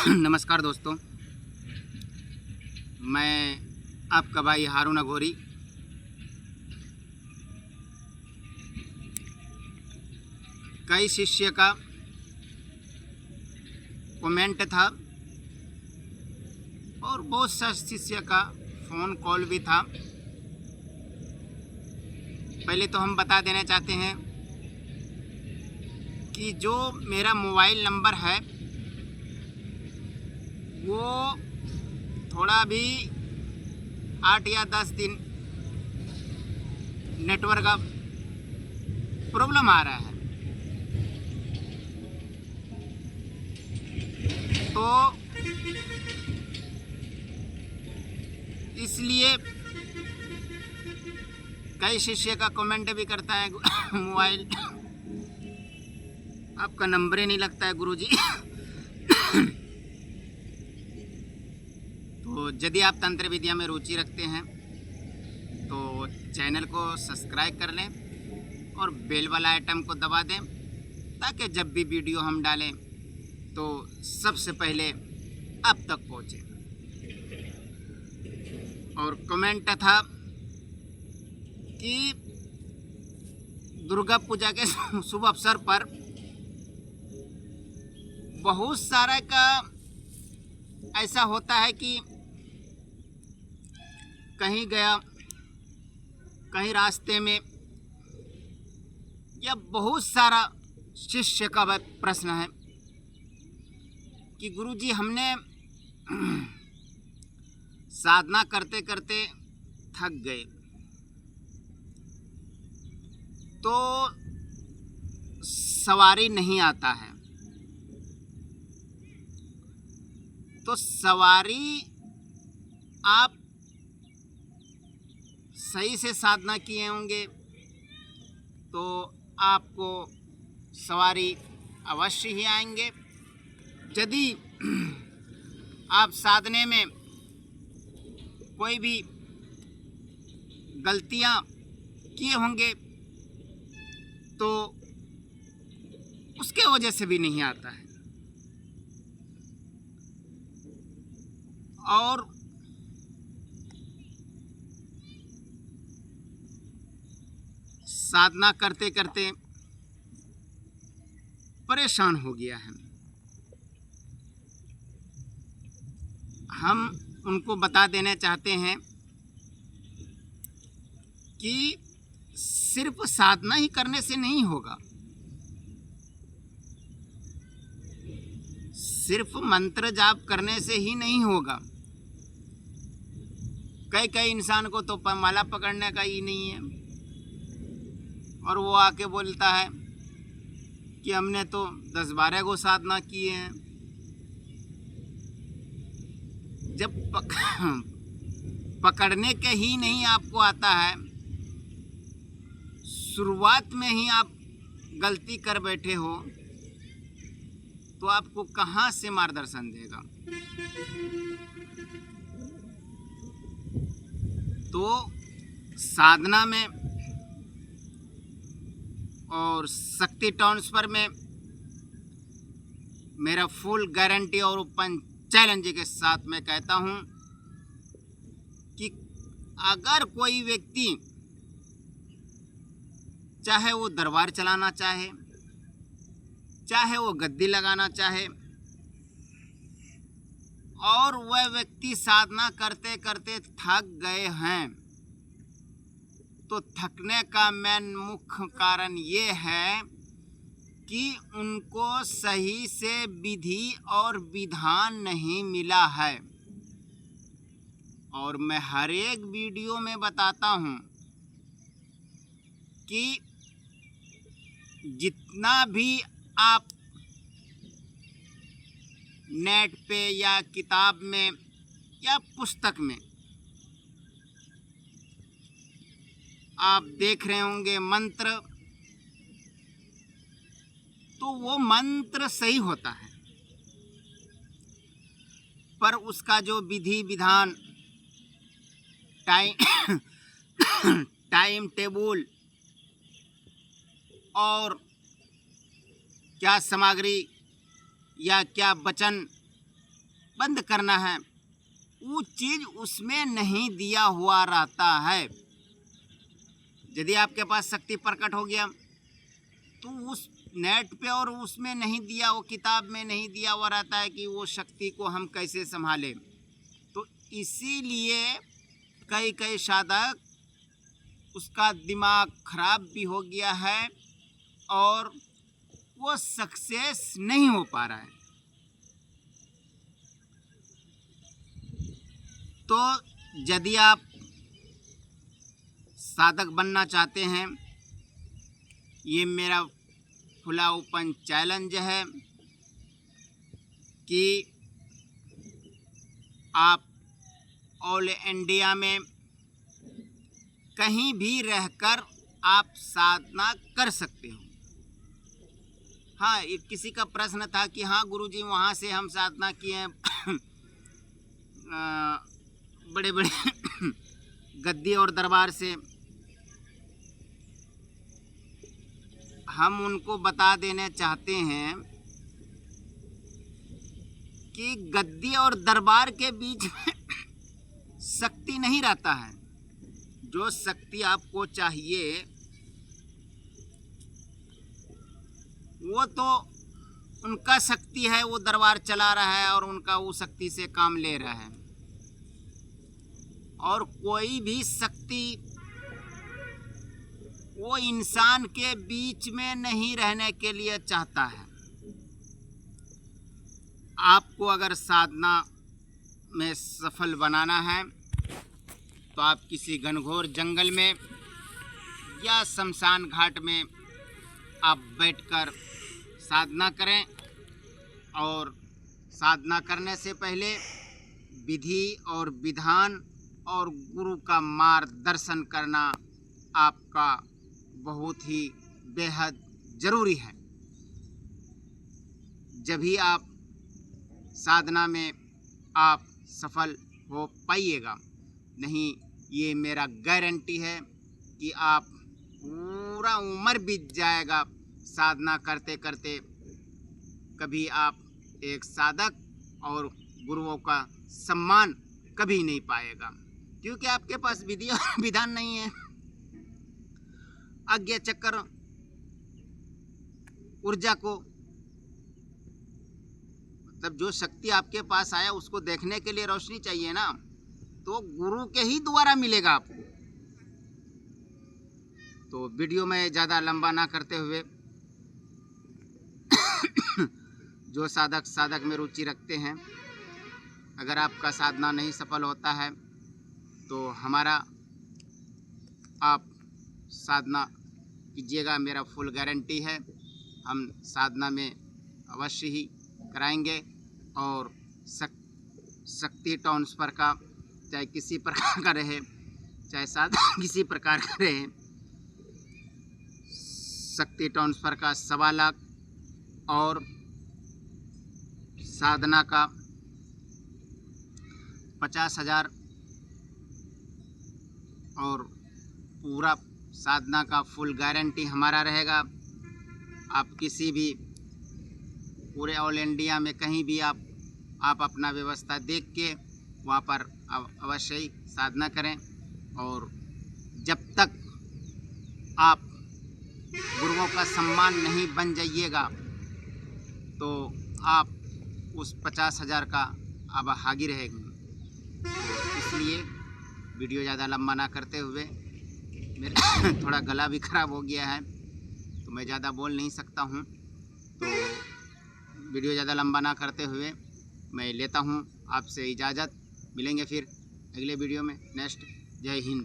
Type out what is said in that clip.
नमस्कार दोस्तों, मैं आपका भाई हारून अघोरी। कई शिष्य का कमेंट था और बहुत सा शिष्य का फ़ोन कॉल भी था। पहले तो हम बता देना चाहते हैं कि जो मेरा मोबाइल नंबर है वो थोड़ा भी 8 या 10 दिन नेटवर्क का प्रॉब्लम आ रहा है। तो इसलिए कई शिष्य का कमेंट भी करता है मोबाइल आपका नंबर ही नहीं लगता है गुरुजी। तो यदि आप तंत्र विद्या में रुचि रखते हैं तो चैनल को सब्सक्राइब कर लें और बेल वाला आइटम को दबा दें ताकि जब भी वीडियो हम डालें तो सबसे पहले आप तक पहुंचे। और कमेंट था कि दुर्गा पूजा के शुभ अवसर पर बहुत सारा का ऐसा होता है कि कहीं गया, कहीं रास्ते में, या बहुत सारा शिष्य का प्रश्न है कि गुरुजी हमने साधना करते करते थक गए तो सवारी नहीं आता है। तो सवारी आप सही से साधना किए होंगे तो आपको सवारी अवश्य ही आएंगे। यदि आप साधने में कोई भी गलतियां किए होंगे तो उसके वजह से भी नहीं आता है। और साधना करते करते परेशान हो गया है। हम उनको बता देना चाहते हैं कि सिर्फ साधना ही करने से नहीं होगा, सिर्फ मंत्र जाप करने से ही नहीं होगा। कई इंसान को तो माला पकड़ने का ही नहीं है और वो आके बोलता है कि हमने तो 10-12 गो साधना किए हैं। जब पकड़ने के ही नहीं आपको आता है, शुरुआत में ही आप गलती कर बैठे हो तो आपको कहाँ से मार्गदर्शन देगा। तो साधना में और शक्ति ट्रांसफर में मेरा फुल गारंटी और ओपन चैलेंज के साथ मैं कहता हूं कि अगर कोई व्यक्ति चाहे वो दरबार चलाना चाहे, चाहे वो गद्दी लगाना चाहे, और वह व्यक्ति साधना करते करते थक गए हैं तो थकने का मेन मुख्य कारण ये है कि उनको सही से विधि और विधान नहीं मिला है। और मैं हर एक वीडियो में बताता हूँ कि जितना भी आप नेट पे या किताब में या पुस्तक में आप देख रहे होंगे मंत्र, तो वो मंत्र सही होता है पर उसका जो विधि विधान, टाइम टेबल और क्या सामग्री या क्या वचन बंद करना है, वो चीज़ उसमें नहीं दिया हुआ रहता है। यदि आपके पास शक्ति प्रकट हो गया तो उस नेट पे और उसमें नहीं दिया, वो किताब में नहीं दिया हुआ रहता है कि वो शक्ति को हम कैसे संभालें। तो इसीलिए कई कई साधक उसका दिमाग खराब भी हो गया है और वो सक्सेस नहीं हो पा रहा है। तो यदि आप साधक बनना चाहते हैं, ये मेरा खुला ओपन चैलेंज है कि आप ऑल इंडिया में कहीं भी रहकर आप साधना कर सकते हो। हाँ, एक किसी का प्रश्न था कि हाँ गुरुजी वहाँ से हम साधना किए हैं बड़े बड़े गद्दी और दरबार से। हम उनको बता देना चाहते हैं कि गद्दी और दरबार के बीच में शक्ति नहीं रहता है। जो शक्ति आपको चाहिए वो तो उनका शक्ति है, वो दरबार चला रहा है और उनका वो शक्ति से काम ले रहा है। और कोई भी शक्ति वो इंसान के बीच में नहीं रहने के लिए चाहता है। आपको अगर साधना में सफल बनाना है तो आप किसी घनघोर जंगल में या शमशान घाट में आप बैठकर साधना करें। और साधना करने से पहले विधि और विधान और गुरु का मार्गदर्शन करना आपका बहुत ही बेहद ज़रूरी है। जब भी आप साधना में आप सफल हो पाइएगा। नहीं, ये मेरा गारंटी है कि आप पूरा उम्र बीत जाएगा साधना करते करते, कभी आप एक साधक और गुरुओं का सम्मान कभी नहीं पाएगा, क्योंकि आपके पास विधि और विधान नहीं है। आज्ञा चक्र ऊर्जा को, मतलब जो शक्ति आपके पास आया उसको देखने के लिए रोशनी चाहिए ना, तो गुरु के ही द्वारा मिलेगा आपको। तो वीडियो में ज़्यादा लंबा ना करते हुए जो साधक में रुचि रखते हैं, अगर आपका साधना नहीं सफल होता है तो हमारा आप साधना कीजिएगा, मेरा फुल गारंटी है। हम साधना में अवश्य ही कराएंगे। और शक्ति ट्रांसफर का चाहे किसी प्रकार का रहे, चाहे साधना किसी प्रकार का रहे, शक्ति ट्रांसफर का 1.25 लाख और साधना का 50,000 और पूरा साधना का फुल गारंटी हमारा रहेगा। आप किसी भी पूरे ऑल इंडिया में कहीं भी आप अपना व्यवस्था देख के वहाँ पर अवश्य ही साधना करें। और जब तक आप गुरुओं का सम्मान नहीं बन जाइएगा तो आप उस 50,000 का अब हागी रहेंगे। तो इसलिए वीडियो ज़्यादा लंबा ना करते हुए, मेरा थोड़ा गला भी ख़राब हो गया है तो मैं ज़्यादा बोल नहीं सकता हूँ, तो वीडियो ज़्यादा लंबा ना करते हुए मैं लेता हूँ आपसे इजाज़त। मिलेंगे फिर अगले वीडियो में। नेक्स्ट। जय हिंद।